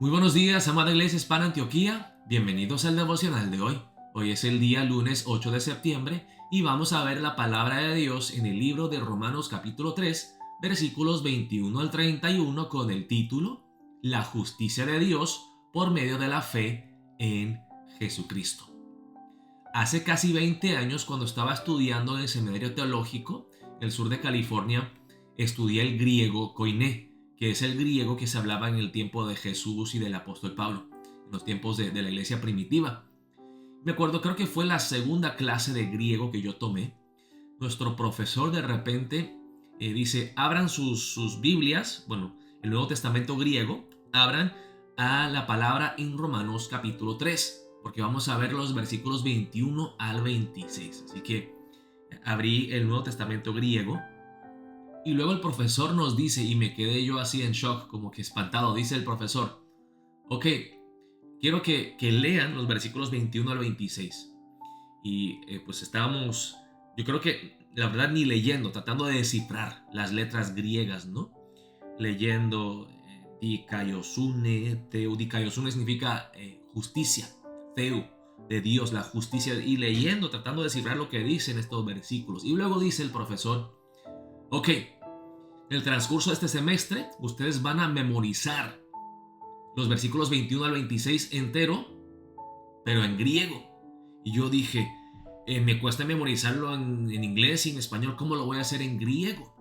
Muy buenos días, amada Iglesia Hispana Antioquía. Bienvenidos al devocional de hoy. Hoy es el día lunes 8 de septiembre y vamos a ver la palabra de Dios en el libro de Romanos capítulo 3, versículos 21 al 31 con el título La justicia de Dios por medio de la fe en Jesucristo. Hace casi 20 años, cuando estaba estudiando en el seminario teológico, en el sur de California, estudié el griego koiné, que es el griego que se hablaba en el tiempo de Jesús y del apóstol Pablo, en los tiempos de la iglesia primitiva. Me acuerdo, creo que fue la segunda clase de griego que yo tomé. Nuestro profesor de repente dice, abran sus Biblias, bueno, el Nuevo Testamento griego, abran a la palabra en Romanos capítulo 3, porque vamos a ver los versículos 21 al 26. Así que abrí el Nuevo Testamento griego y luego el profesor nos dice, y me quedé yo así en shock, como que espantado, dice el profesor, ok, quiero que lean los versículos 21 al 26. Y pues estábamos, yo creo que la verdad ni leyendo, tratando de descifrar las letras griegas, ¿no? Leyendo dikaiosune, teu, dikaiosune significa justicia, teu, de Dios, la justicia, y leyendo, tratando de descifrar lo que dicen estos versículos. Y luego dice el profesor, ok, en el transcurso de este semestre, ustedes van a memorizar los versículos 21 al 26 entero, pero en griego. Y yo dije, me cuesta memorizarlo en inglés y en español, ¿cómo lo voy a hacer en griego?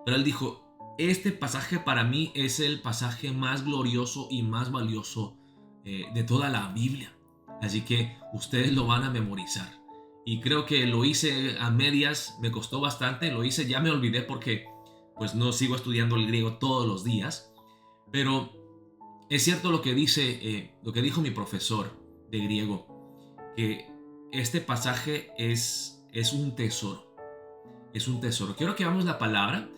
Pero él dijo, este pasaje para mí es el pasaje más glorioso y más valioso de toda la Biblia. Así que ustedes lo van a memorizar. Y creo que lo hice a medias, me costó bastante, lo hice, ya me olvidé porque pues no sigo estudiando el griego todos los días. Pero es cierto lo que dice, lo que dijo mi profesor de griego, que este pasaje es un tesoro. Es un tesoro. Quiero que veamos la palabra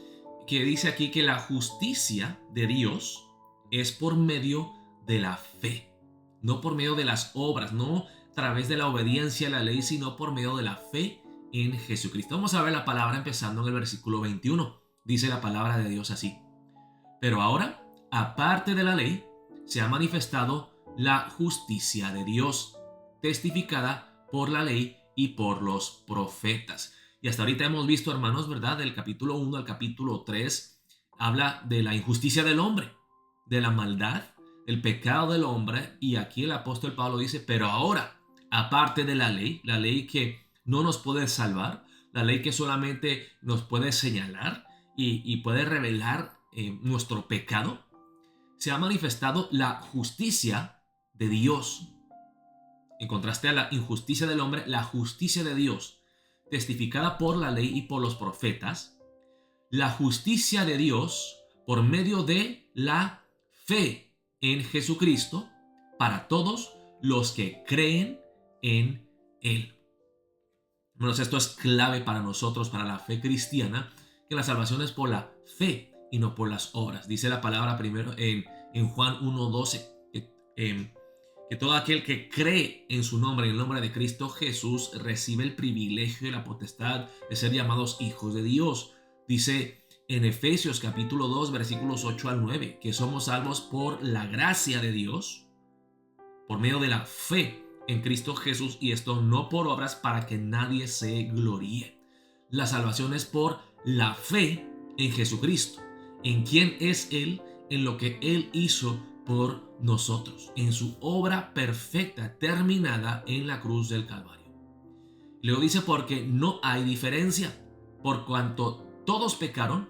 que dice aquí que la justicia de Dios es por medio de la fe, no por medio de las obras, no a través de la obediencia a la ley, sino por medio de la fe en Jesucristo. Vamos a ver la palabra empezando en el versículo 21. Dice la palabra de Dios así. Pero ahora, aparte de la ley, se ha manifestado la justicia de Dios, testificada por la ley y por los profetas. Y hasta ahorita hemos visto, hermanos, ¿verdad? Del capítulo 1 al capítulo 3, habla de la injusticia del hombre, de la maldad, el pecado del hombre. Y aquí el apóstol Pablo dice, pero ahora, aparte de la ley que no nos puede salvar, la ley que solamente nos puede señalar y puede revelar nuestro pecado, se ha manifestado la justicia de Dios. En contraste a la injusticia del hombre, la justicia de Dios, testificada por la ley y por los profetas, la justicia de Dios por medio de la fe en Jesucristo para todos los que creen en Él. Bueno, esto es clave para nosotros, para la fe cristiana, que la salvación es por la fe y no por las obras. Dice la palabra primero en Juan 1:12, que todo aquel que cree en su nombre, en el nombre de Cristo Jesús, recibe el privilegio y la potestad de ser llamados hijos de Dios. Dice en Efesios capítulo 2, versículos 8 al 9, que somos salvos por la gracia de Dios, por medio de la fe en Cristo Jesús, y esto no por obras para que nadie se gloríe. La salvación es por la fe en Jesucristo, en quién es Él, en lo que Él hizo por nosotros, en su obra perfecta terminada en la cruz del Calvario. Luego dice, porque no hay diferencia, por cuanto todos pecaron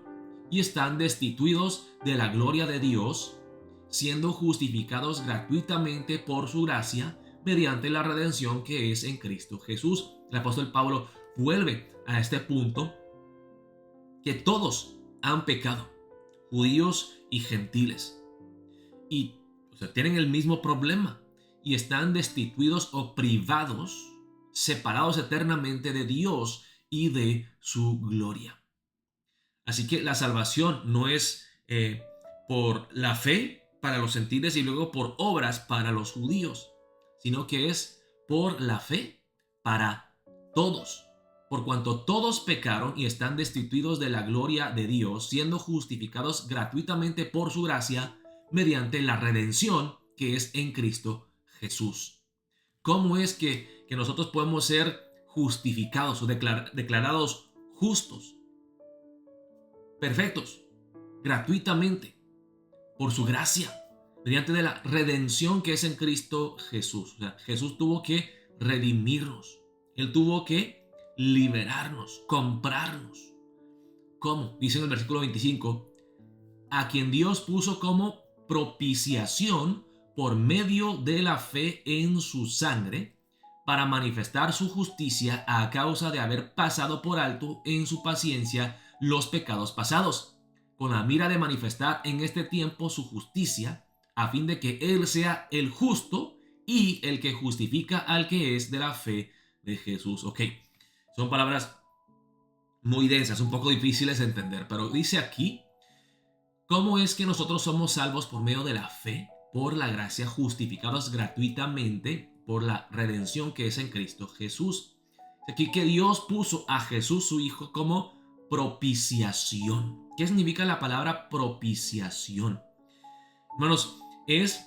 y están destituidos de la gloria de Dios, siendo justificados gratuitamente por su gracia mediante la redención que es en Cristo Jesús. El apóstol Pablo vuelve a este punto, que todos han pecado, judíos y gentiles, y tienen el mismo problema y están destituidos o privados, separados eternamente de Dios y de su gloria. Así que la salvación no es por la fe para los gentiles y luego por obras para los judíos, sino que es por la fe para todos. Por cuanto todos pecaron y están destituidos de la gloria de Dios, siendo justificados gratuitamente por su gracia, mediante la redención que es en Cristo Jesús. ¿Cómo es que nosotros podemos ser justificados o declarados justos, perfectos, gratuitamente, por su gracia, mediante de la redención que es en Cristo Jesús? O sea, Jesús tuvo que redimirnos. Él tuvo que liberarnos, comprarnos. ¿Cómo? Dice en el versículo 25, a quien Dios puso como propiciación por medio de la fe en su sangre, para manifestar su justicia a causa de haber pasado por alto en su paciencia los pecados pasados, con la mira de manifestar en este tiempo su justicia, a fin de que Él sea el justo y el que justifica al que es de la fe de Jesús. Ok, son palabras muy densas, un poco difíciles de entender, pero dice aquí, ¿cómo es que nosotros somos salvos por medio de la fe, por la gracia, justificados gratuitamente por la redención que es en Cristo Jesús? Aquí que Dios puso a Jesús su Hijo como propiciación. ¿Qué significa la palabra propiciación? Hermanos, es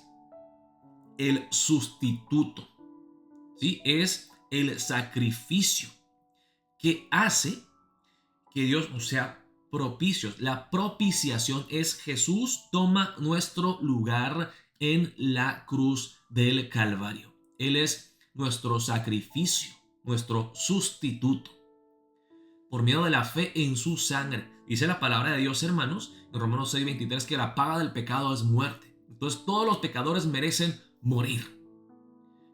el sustituto, ¿sí? Es el sacrificio que hace que Dios nos sea propicios. La propiciación es Jesús toma nuestro lugar en la cruz del Calvario. Él es nuestro sacrificio, nuestro sustituto, por medio de la fe en su sangre. Dice la palabra de Dios, hermanos, en Romanos 6:23, que la paga del pecado es muerte. Entonces todos los pecadores merecen morir.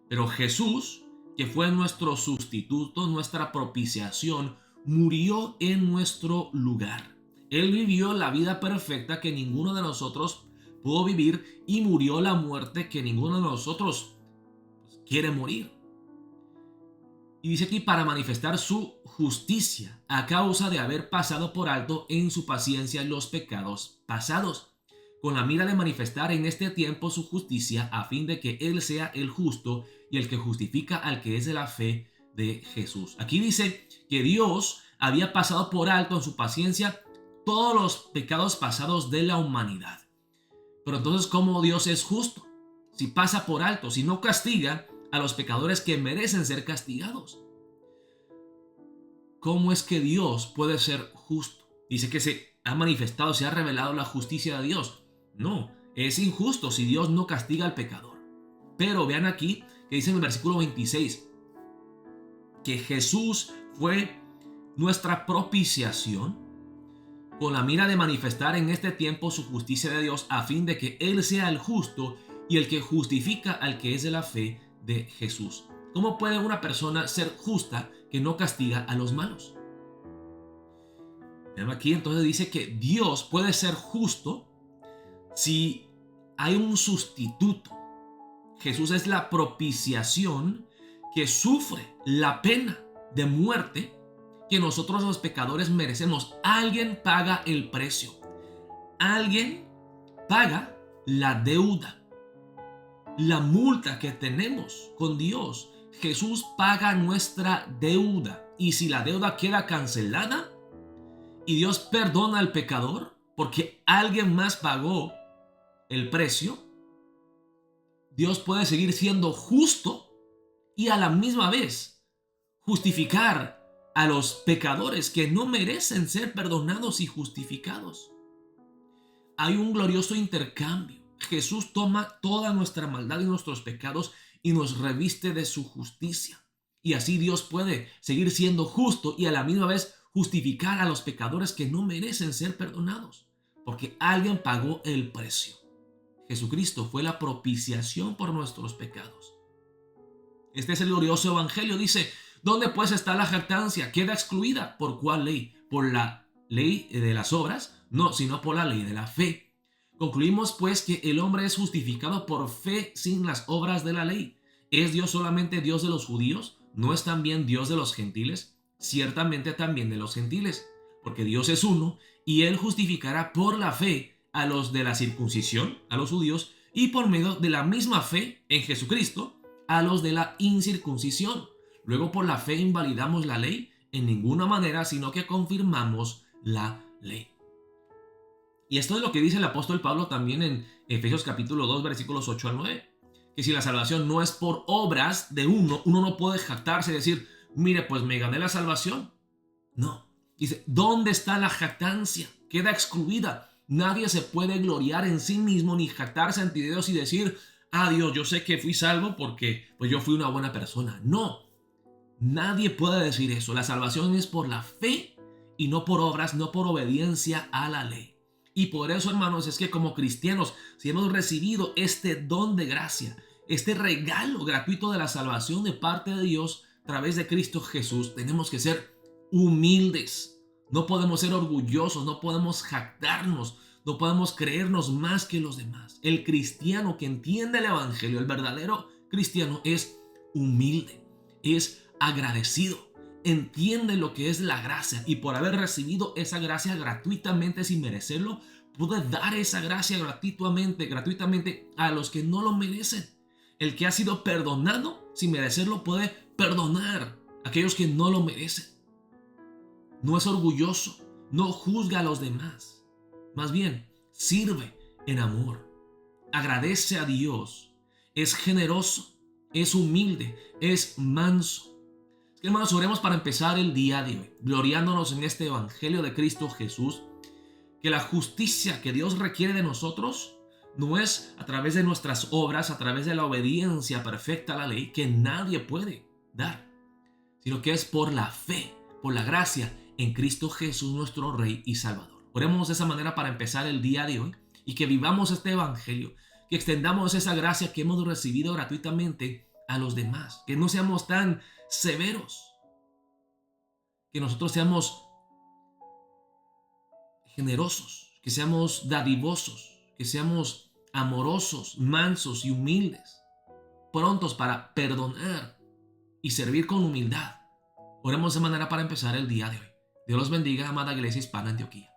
Pero Jesús, que fue nuestro sustituto, nuestra propiciación, murió en nuestro lugar. Él vivió la vida perfecta que ninguno de nosotros pudo vivir y murió la muerte que ninguno de nosotros quiere morir. Y dice aquí, para manifestar su justicia a causa de haber pasado por alto en su paciencia los pecados pasados, con la mira de manifestar en este tiempo su justicia, a fin de que Él sea el justo y el que justifica al que es de la fe de Jesús. Aquí dice que Dios había pasado por alto en su paciencia todos los pecados pasados de la humanidad. Pero entonces, ¿cómo Dios es justo? Si pasa por alto, si no castiga a los pecadores que merecen ser castigados. ¿Cómo es que Dios puede ser justo? Dice que se ha manifestado, se ha revelado la justicia de Dios. No, es injusto si Dios no castiga al pecador. Pero vean aquí que dice en el versículo 26 que Jesús fue nuestra propiciación con la mira de manifestar en este tiempo su justicia de Dios, a fin de que Él sea el justo y el que justifica al que es de la fe de Jesús. ¿Cómo puede una persona ser justa que no castiga a los malos? Aquí entonces dice que Dios puede ser justo si hay un sustituto. Jesús es la propiciación que sufre la pena de muerte que nosotros los pecadores merecemos. Alguien paga el precio. Alguien paga la deuda, la multa que tenemos con Dios. Jesús paga nuestra deuda. Y si la deuda queda cancelada y Dios perdona al pecador porque alguien más pagó el precio, Dios puede seguir siendo justo y a la misma vez justificar a los pecadores que no merecen ser perdonados y justificados. Hay un glorioso intercambio. Jesús toma toda nuestra maldad y nuestros pecados y nos reviste de su justicia. Y así Dios puede seguir siendo justo y a la misma vez justificar a los pecadores que no merecen ser perdonados, porque alguien pagó el precio. Jesucristo fue la propiciación por nuestros pecados. Este es el glorioso evangelio. Dice, ¿dónde pues está la jactancia? Queda excluida. ¿Por cuál ley? ¿Por la ley de las obras? No, sino por la ley de la fe. Concluimos pues que el hombre es justificado por fe sin las obras de la ley. ¿Es Dios solamente Dios de los judíos? ¿No es también Dios de los gentiles? Ciertamente también de los gentiles, porque Dios es uno y Él justificará por la fe a los de la circuncisión, a los judíos, y por medio de la misma fe en Jesucristo, a los de la incircuncisión. Luego por la fe invalidamos la ley en ninguna manera, sino que confirmamos la ley. Y esto es lo que dice el apóstol Pablo también en Efesios capítulo 2, versículos 8 al 9. Que si la salvación no es por obras de uno no puede jactarse y decir, mire, pues me gané la salvación. No. Dice, ¿dónde está la jactancia? Queda excluida. Nadie se puede gloriar en sí mismo ni jactarse ante Dios y decir, ah, Dios, yo sé que fui salvo porque pues yo fui una buena persona. No. Nadie puede decir eso. La salvación es por la fe y no por obras, no por obediencia a la ley. Y por eso, hermanos, es que como cristianos, si hemos recibido este don de gracia, este regalo gratuito de la salvación de parte de Dios a través de Cristo Jesús, tenemos que ser humildes. No podemos ser orgullosos, no podemos jactarnos, no podemos creernos más que los demás. El cristiano que entiende el evangelio, el verdadero cristiano, es humilde, es agradecido, entiende lo que es la gracia y por haber recibido esa gracia gratuitamente sin merecerlo, puede dar esa gracia gratuitamente a los que no lo merecen. El que ha sido perdonado sin merecerlo puede perdonar a aquellos que no lo merecen. No es orgulloso, no juzga a los demás. Más bien, sirve en amor, agradece a Dios, es generoso, es humilde, es manso. Hermanos, oremos para empezar el día de hoy, gloriándonos en este evangelio de Cristo Jesús, que la justicia que Dios requiere de nosotros no es a través de nuestras obras, a través de la obediencia perfecta a la ley, que nadie puede dar, sino que es por la fe, por la gracia en Cristo Jesús, nuestro Rey y Salvador. Oremos de esa manera para empezar el día de hoy y que vivamos este evangelio, que extendamos esa gracia que hemos recibido gratuitamente a los demás, que no seamos tan severos, que nosotros seamos generosos, que seamos dadivosos, que seamos amorosos, mansos y humildes, prontos para perdonar y servir con humildad. Oremos de manera para empezar el día de hoy. Dios los bendiga, amada Iglesia Hispana Antioquía.